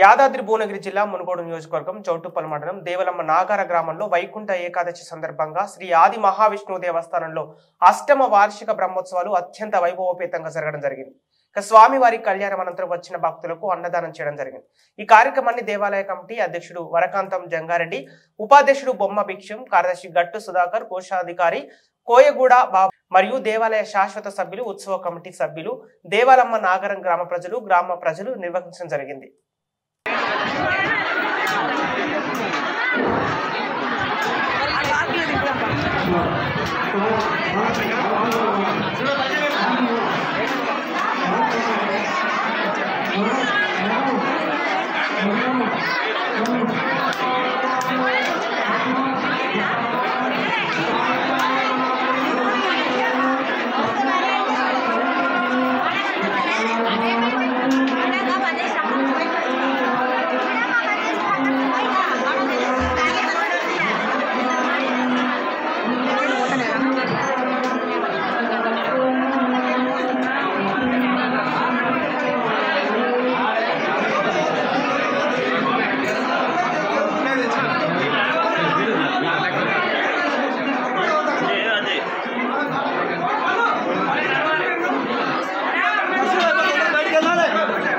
యాదాద్రి భువనగిరి జిల్లా మునుగోడు నియోజకవర్గం చౌటుప్పల్ మండలం దేవలమ్మ నాగార గ్రామంలో వైకుంఠ ఏకాదశి సందర్భంగా శ్రీ ఆది మహావిష్ణువు దేవస్థానంలో అష్టమ వార్షిక బ్రహ్మోత్సవాలు అత్యంత వైభవోపేతంగా జరగడం జరిగింది. స్వామివారి కళ్యాణం అనంతరం వచ్చిన భక్తులకు అన్నదానం చేయడం జరిగింది. ఈ కార్యక్రమాన్ని దేవాలయ కమిటీ అధ్యక్షుడు వరకాంతం జంగారెడ్డి, ఉపాధ్యక్షుడు బొమ్మ భిక్షం, కార్యదర్శి గట్టు సుధాకర్, కోశాధికారి కోయగూడ బాబు మరియు దేవాలయ శాశ్వత సభ్యులు, ఉత్సవ కమిటీ సభ్యులు, దేవాలమ్మ నాగరం గ్రామ ప్రజలు నిర్వహించడం జరిగింది.